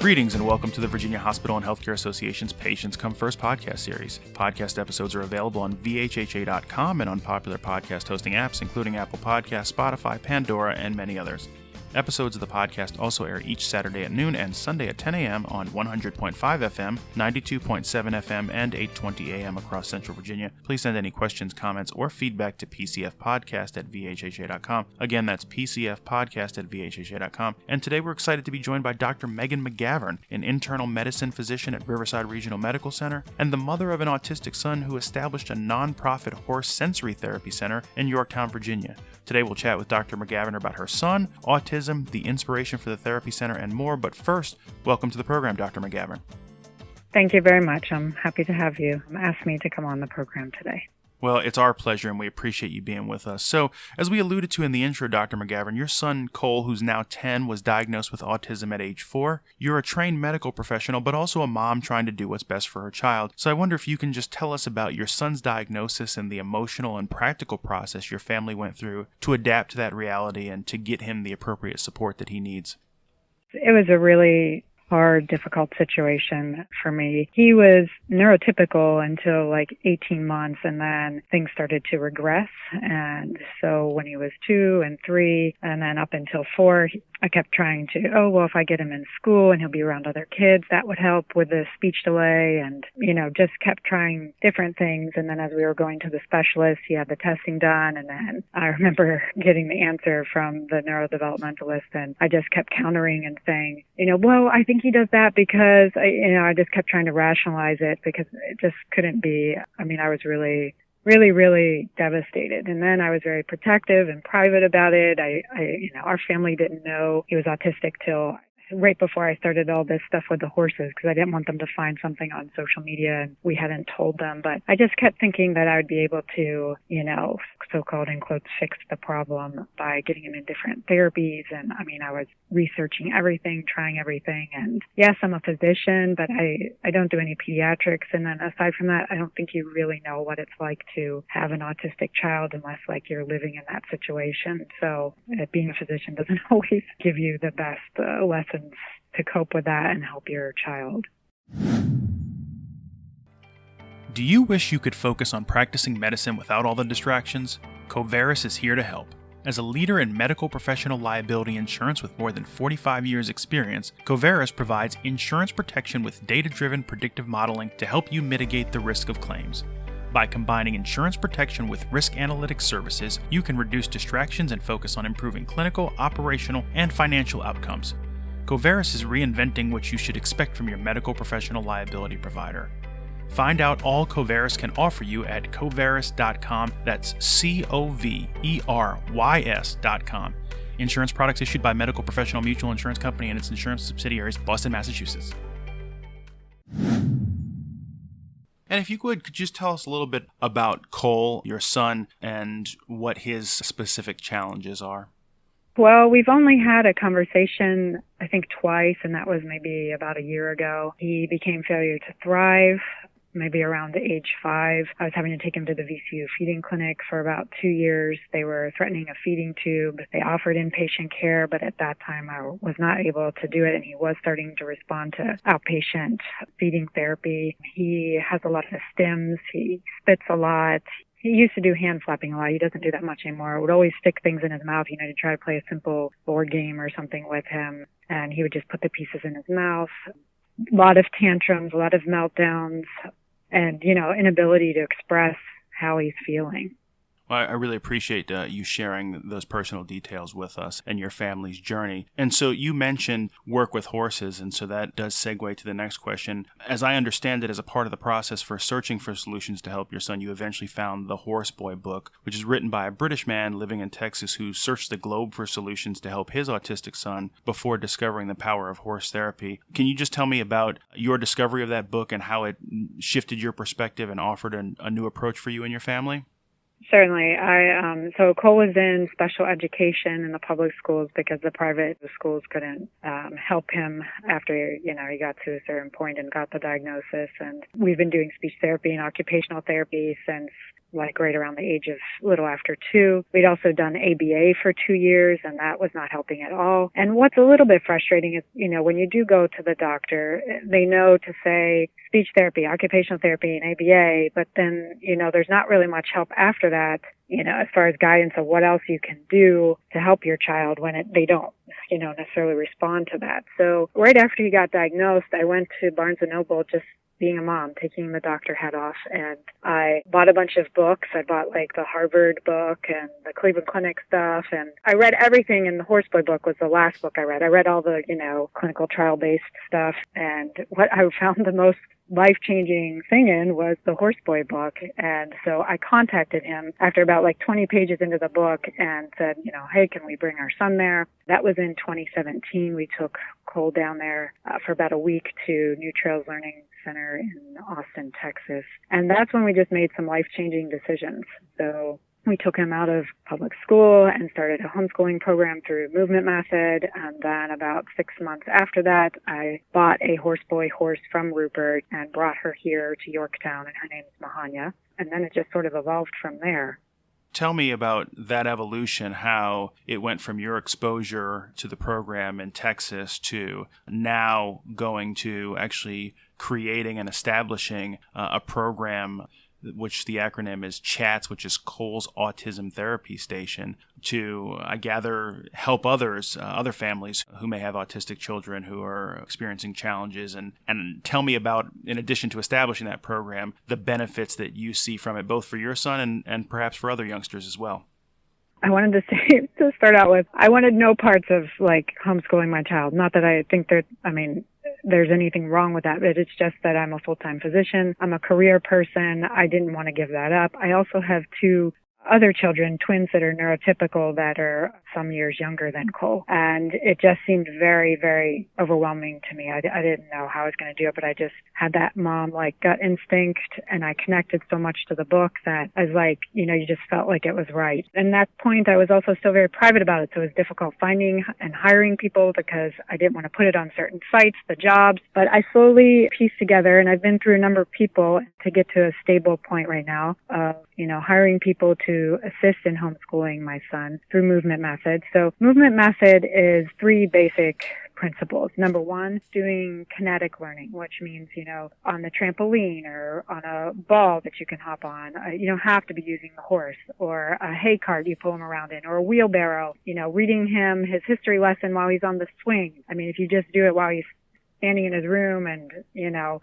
Greetings and welcome to the Virginia Hospital and Healthcare Association's Patients Come First podcast series. Podcast episodes are available on VHHA.com and on popular podcast hosting apps including Apple Podcasts, Spotify, Pandora, and many others. Episodes of the podcast also air each Saturday at noon and Sunday at 10 a.m. on 100.5 FM, 92.7 FM, and 820 a.m. across Central Virginia. Please send any questions, comments, or feedback to pcfpodcast@vhha.com. Again, that's pcfpodcast@vhha.com. And today we're excited to be joined by Dr. Megan McGavern, an internal medicine physician at Riverside Regional Medical Center and the mother of an autistic son who established a nonprofit horse sensory therapy center in Yorktown, Virginia. Today we'll chat with Dr. McGavern about her son, autism, the inspiration for the therapy center, and more. But first, welcome to the program, Dr. McGavern. Thank you very much. I'm happy to have you ask me to come on the program today. Well, it's our pleasure, and we appreciate you being with us. So, as we alluded to in the intro, Dr. McGavern, your son, Cole, who's now 10, was diagnosed with autism at age 4. You're a trained medical professional, but also a mom trying to do what's best for her child. So I wonder if you can just tell us about your son's diagnosis and the emotional and practical process your family went through to adapt to that reality and to get him the appropriate support that he needs. It was a really hard, difficult situation for me. He was neurotypical until like 18 months, and then things started to regress. And so when he was 2 and 3, and then up until 4, I kept trying to, if I get him in school and he'll be around other kids, that would help with the speech delay, and, just kept trying different things. And then as we were going to the specialist, he had the testing done, and then I remember getting the answer from the neurodevelopmentalist, and I just kept countering and saying, I think he does that because, I just kept trying to rationalize it because it just couldn't be. I was really devastated. And then I was very protective and private about it. Our family didn't know he was autistic till right before I started all this stuff with the horses, because I didn't want them to find something on social media and we hadn't told them. But I just kept thinking that I would be able to, so-called in quotes, fix the problem by getting him in different therapies. And I was researching everything, trying everything. And yes, I'm a physician, but I don't do any pediatrics. And then aside from that, I don't think you really know what it's like to have an autistic child unless you're living in that situation. So being a physician doesn't always give you the best lessons to cope with that and help your child. Do you wish you could focus on practicing medicine without all the distractions? Coveris is here to help. As a leader in medical professional liability insurance with more than 45 years' experience, Coveris provides insurance protection with data-driven predictive modeling to help you mitigate the risk of claims. By combining insurance protection with risk analytics services, you can reduce distractions and focus on improving clinical, operational, and financial outcomes. Coveris is reinventing what you should expect from your medical professional liability provider. Find out all Coveris can offer you at coveris.com. That's Coverys.com. Insurance products issued by Medical Professional Mutual Insurance Company and its insurance subsidiaries, Boston, Massachusetts. And if you could you just tell us a little bit about Cole, your son, and what his specific challenges are? Well, we've only had a conversation, I think, twice, and that was maybe about a year ago. He became failure to thrive, maybe around age 5. I was having to take him to the VCU feeding clinic for about 2 years. They were threatening a feeding tube. They offered inpatient care, but at that time I was not able to do it, and he was starting to respond to outpatient feeding therapy. He has a lot of stims. He spits a lot. He used to do hand flapping a lot. He doesn't do that much anymore. Would always stick things in his mouth, to try to play a simple board game or something with him, and he would just put the pieces in his mouth. A lot of tantrums, a lot of meltdowns, and, inability to express how he's feeling. Well, I really appreciate you sharing those personal details with us and your family's journey. And so you mentioned work with horses, and so that does segue to the next question. As I understand it, as a part of the process for searching for solutions to help your son, you eventually found the Horse Boy book, which is written by a British man living in Texas who searched the globe for solutions to help his autistic son before discovering the power of horse therapy. Can you just tell me about your discovery of that book and how it shifted your perspective and offered a new approach for you and your family? Certainly. So Cole was in special education in the public schools because the private schools couldn't help him after, he got to a certain point and got the diagnosis. And we've been doing speech therapy and occupational therapy since like right around the age of little after 2. We'd also done ABA for 2 years, and that was not helping at all. And what's a little bit frustrating is, when you do go to the doctor, they know to say speech therapy, occupational therapy, and ABA, but then, there's not really much help after that, as far as guidance of what else you can do to help your child when they don't, necessarily respond to that. So right after he got diagnosed, I went to Barnes & Noble, just being a mom, taking the doctor hat off, and I bought a bunch of books. I bought like the Harvard book and the Cleveland Clinic stuff, and I read everything, and the Horseboy book was the last book I read. I read all the, clinical trial-based stuff, and what I found the most life-changing thing in was the Horseboy book. And so I contacted him after about like 20 pages into the book and said, hey, can we bring our son there? That was in 2017. We took Cole down there for about a week to New Trails Learning Center in Austin, Texas. And that's when we just made some life-changing decisions. So we took him out of public school and started a homeschooling program through Movement Method. And then about 6 months after that, I bought a Horseboy horse from Rupert and brought her here to Yorktown, and her name is Mahanya. And then it just sort of evolved from there. Tell me about that evolution, how it went from your exposure to the program in Texas to now going to actually creating and establishing a program, which the acronym is CHATS, which is Cole's Autism Therapy Station, to, I gather, help others, other families who may have autistic children who are experiencing challenges. And tell me about, in addition to establishing that program, the benefits that you see from it, both for your son and perhaps for other youngsters as well. I wanted to say, to start out with, I wanted no parts of like homeschooling my child. Not that I think there's anything wrong with that, but it's just that I'm a full-time physician. I'm a career person. I didn't want to give that up. I also have 2 other children, twins that are neurotypical, that are some years younger than Cole. And it just seemed very, very overwhelming to me. I didn't know how I was going to do it, but I just had that mom like gut instinct, and I connected so much to the book that I was like, you just felt like it was right. And at that point, I was also still very private about it. So it was difficult finding and hiring people because I didn't want to put it on certain sites, the jobs. But I slowly pieced together, and I've been through a number of people to get to a stable point right now of, hiring people to assist in homeschooling my son through Movement Method. So Movement Method is 3 basic principles. Number 1, doing kinetic learning, which means, on the trampoline or on a ball that you can hop on. You don't have to be using the horse, or a hay cart you pull him around in, or a wheelbarrow, reading him his history lesson while he's on the swing. I mean, if you just do it while he's standing in his room and,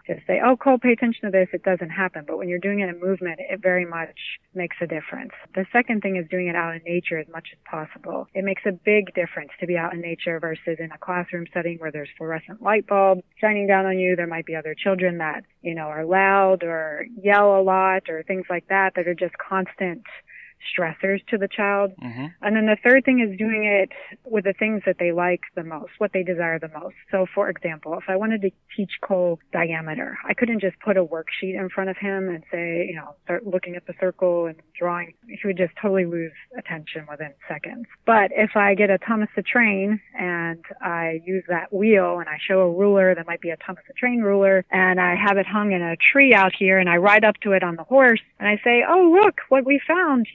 just say, oh, Cole, pay attention to this, it doesn't happen. But when you're doing it in movement, it very much makes a difference. The second thing is doing it out in nature as much as possible. It makes a big difference to be out in nature versus in a classroom setting where there's fluorescent light bulbs shining down on you. There might be other children that, are loud or yell a lot or things like that are just constant stressors to the child. Mm-hmm. And then the third thing is doing it with the things that they like the most, what they desire the most. So for example, if I wanted to teach Cole diameter, I couldn't just put a worksheet in front of him and say, start looking at the circle and drawing. He would just totally lose attention within seconds. But if I get a Thomas the Train and I use that wheel and I show a ruler that might be a Thomas the Train ruler, and I have it hung in a tree out here, and I ride up to it on the horse and I say, oh, look what we found,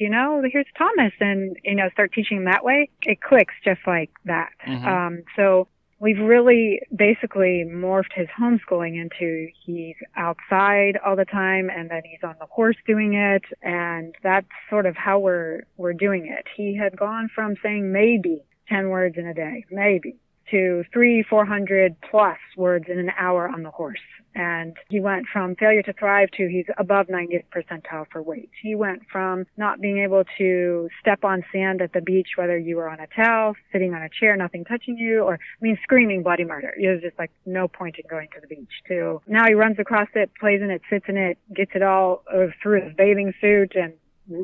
here's Thomas, and, start teaching him that way, it clicks just like that. Mm-hmm. So we've really basically morphed his homeschooling into he's outside all the time, and then he's on the horse doing it, and that's sort of how we're doing it. He had gone from saying maybe 10 words in a day, maybe, to 300-400 plus words in an hour on the horse. And he went from failure to thrive to he's above 90th percentile for weight. He went from not being able to step on sand at the beach, whether you were on a towel, sitting on a chair, nothing touching you, or screaming bloody murder. It was just like no point in going to the beach, to now he runs across it, plays in it, sits in it, gets it all through his bathing suit and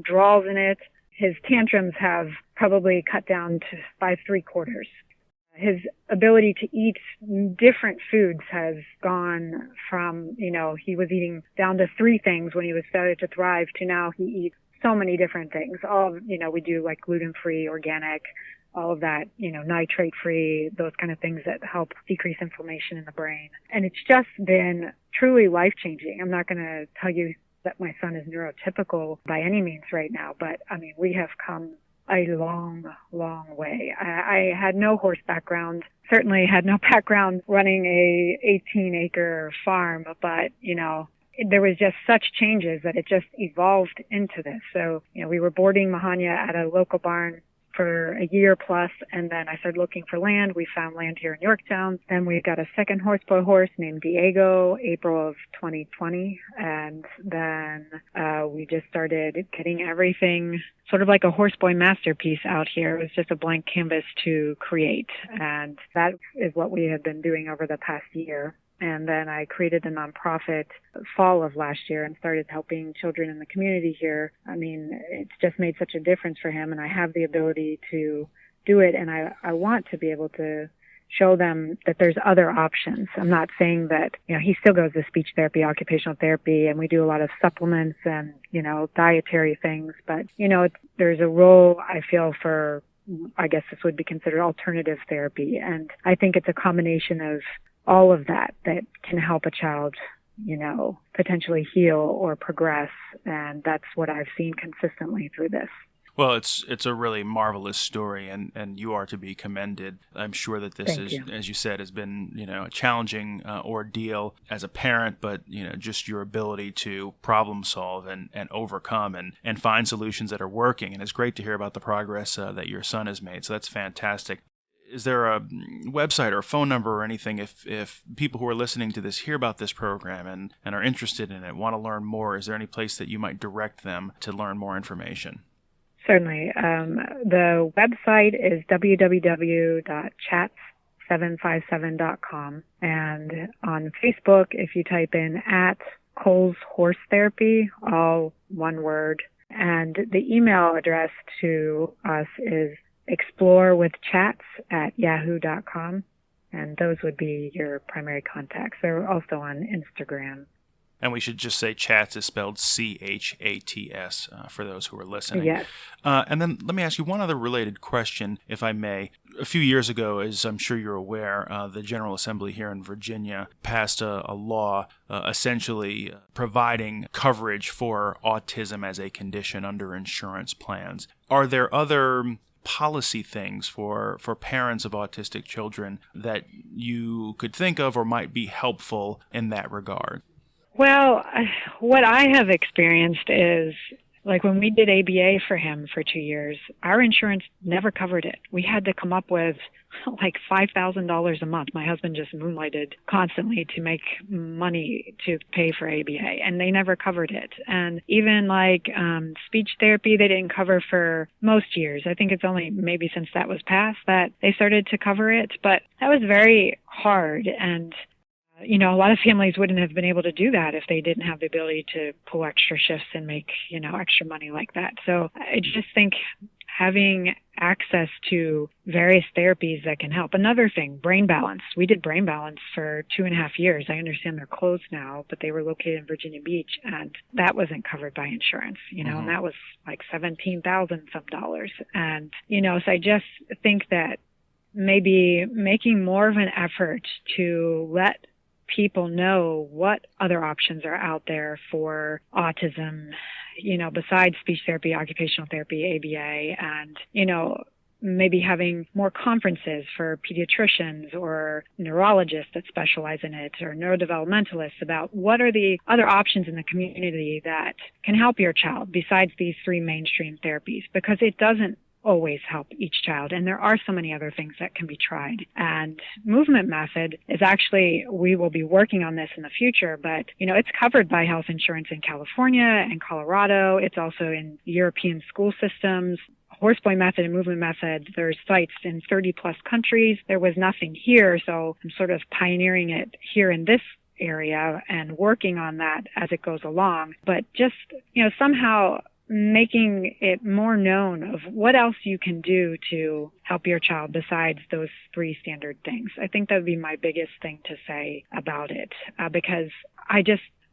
draws in it. His tantrums have probably cut down to by 3/4. His ability to eat different foods has gone from, he was eating down to 3 things when he was failure to thrive to now he eats so many different things. All, we do like gluten-free, organic, all of that, nitrate-free, those kind of things that help decrease inflammation in the brain. And it's just been truly life-changing. I'm not going to tell you that my son is neurotypical by any means right now, but I mean, we have come a long, long way. I had no horse background, certainly had no background running a 18-acre farm, but, there was just such changes that it just evolved into this. So, we were boarding Mahania at a local barn for a year plus, and then I started looking for land. We found land here in Yorktown. Then we got a second horseboy horse named Diego, April of 2020, and then we just started getting everything sort of like a horseboy masterpiece out here. It was just a blank canvas to create, and that is what we have been doing over the past year. And then I created a nonprofit fall of last year and started helping children in the community here. I mean, it's just made such a difference for him, and I have the ability to do it, and I want to be able to show them that there's other options. I'm not saying that, he still goes to speech therapy, occupational therapy, and we do a lot of supplements and, dietary things, but, there's a role I feel for, I guess this would be considered alternative therapy, and I think it's a combination of all of that can help a child, potentially heal or progress. And that's what I've seen consistently through this. Well, it's a really marvelous story, and you are to be commended. I'm sure that this as you said, has been, a challenging ordeal as a parent, but, just your ability to problem solve and overcome and find solutions that are working. And it's great to hear about the progress that your son has made. So that's fantastic. Is there a website or a phone number or anything if people who are listening to this hear about this program and are interested in it, want to learn more? Is there any place that you might direct them to learn more information? Certainly. The website is www.chats757.com. And on Facebook, if you type in @Cole's Horse Therapy, all one word. And the email address to us is explorewithchats@yahoo.com, and those would be your primary contacts. They're also on Instagram. And we should just say Chats is spelled CHATS for those who are listening. Yes. And then let me ask you one other related question, if I may. A few years ago, as I'm sure you're aware, the General Assembly here in Virginia passed a law essentially providing coverage for autism as a condition under insurance plans. Are there other policy things for parents of autistic children that you could think of or might be helpful in that regard? Well, what I have experienced is, like when we did ABA for him for 2 years, our insurance never covered it. We had to come up with like $5,000 a month. My husband just moonlighted constantly to make money to pay for ABA, and they never covered it. And even like speech therapy, they didn't cover for most years. I think it's only maybe since that was passed that they started to cover it, but that was very hard. And a lot of families wouldn't have been able to do that if they didn't have the ability to pull extra shifts and make, extra money like that. So I just think having access to various therapies that can help. Another thing, brain balance. We did brain balance for 2.5 years. I understand they're closed now, but they were located in Virginia Beach, and that wasn't covered by insurance, and that was like $17,000 some dollars. And, so I just think that maybe making more of an effort to let people know what other options are out there for autism, besides speech therapy, occupational therapy, ABA, and, maybe having more conferences for pediatricians or neurologists that specialize in it, or neurodevelopmentalists, about what are the other options in the community that can help your child besides these 3 mainstream therapies, because it doesn't always help each child. And there are so many other things that can be tried. And movement method is actually, we will be working on this in the future, but, it's covered by health insurance in California and Colorado. It's also in European school systems. Horseboy method and movement method, there's sites in 30 plus countries. There was nothing here, so I'm sort of pioneering it here in this area and working on that as it goes along. But just, somehow making it more known of what else you can do to help your child besides those 3 standard things. I think that would be my biggest thing to say about it, because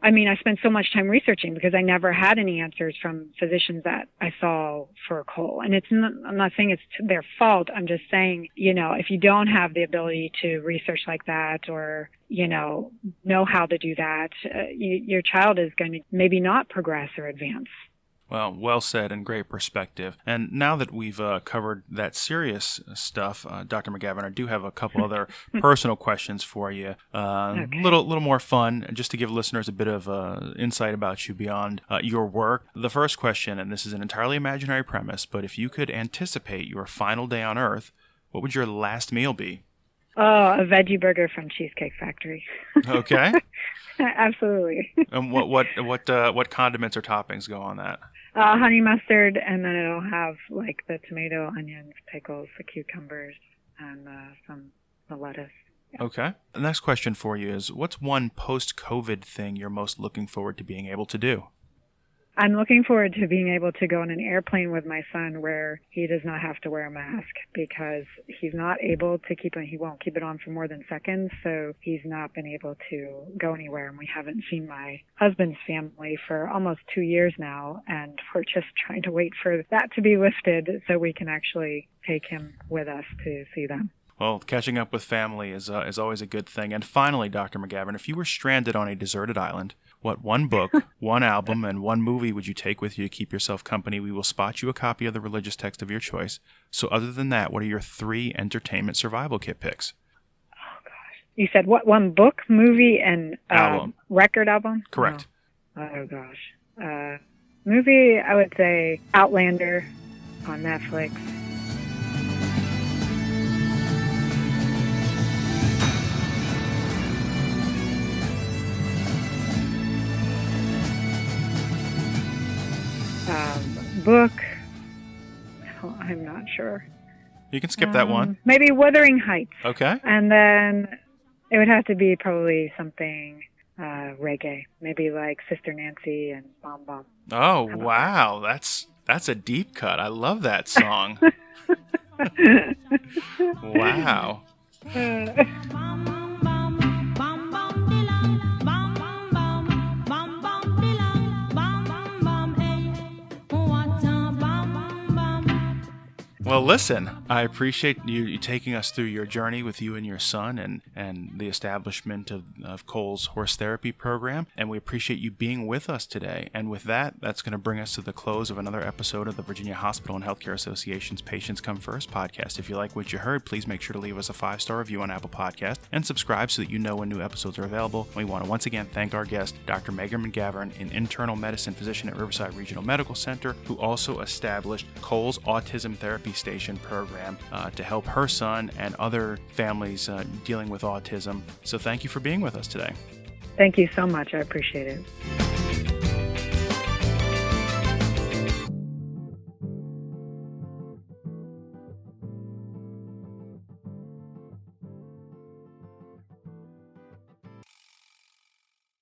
I mean, I spent so much time researching because I never had any answers from physicians that I saw for Cole. And I'm not saying it's their fault. I'm just saying, if you don't have the ability to research like that or, know how to do that, your child is going to maybe not progress or advance. Well said and great perspective. And now that we've covered that serious stuff, Dr. McGavern, I do have a couple other personal questions for you. Okay. Little more fun, just to give listeners a bit of insight about you beyond your work. The first question, and this is an entirely imaginary premise, but if you could anticipate your final day on Earth, what would your last meal be? Oh, a veggie burger from Cheesecake Factory. Okay. Absolutely. And what condiments or toppings go on that? Honey mustard, and then it'll have like the tomato, onions, pickles, the cucumbers, and the lettuce. Yeah. Okay. The next question for you is, what's one post-COVID thing you're most looking forward to being able to do? I'm looking forward to being able to go on an airplane with my son where he does not have to wear a mask because he's not able to he won't keep it on for more than seconds. So he's not been able to go anywhere. And we haven't seen my husband's family for almost 2 years now. And we're just trying to wait for that to be lifted so we can actually take him with us to see them. Well, catching up with family is always a good thing. And finally, Dr. McGavern, if you were stranded on a deserted island, what one book, one album, and one movie would you take with you to keep yourself company? We will spot you a copy of the religious text of your choice. So other than that, what are your 3 entertainment survival kit picks? Oh, gosh. You said what? One book, movie, and album. Record album? Correct. Oh gosh. Movie, I would say Outlander on Netflix. Book, I'm not sure. You can skip that one. Maybe Wuthering Heights. Okay. And then it would have to be probably something reggae, maybe like Sister Nancy and Bom Bom. Oh, wow. That's a deep cut. I love that song. Wow. Well, listen, I appreciate you taking us through your journey with you and your son and the establishment of Cole's horse therapy program. And we appreciate you being with us today. And with that, that's going to bring us to the close of another episode of the Virginia Hospital and Healthcare Association's Patients Come First podcast. If you like what you heard, please make sure to leave us a 5-star review on Apple Podcasts and subscribe so that you know when new episodes are available. We want to once again thank our guest, Dr. Megan McGavern, an internal medicine physician at Riverside Regional Medical Center, who also established Cole's Autism Therapy Station program to help her son and other families dealing with autism. So thank you for being with us today. Thank you so much. I appreciate it.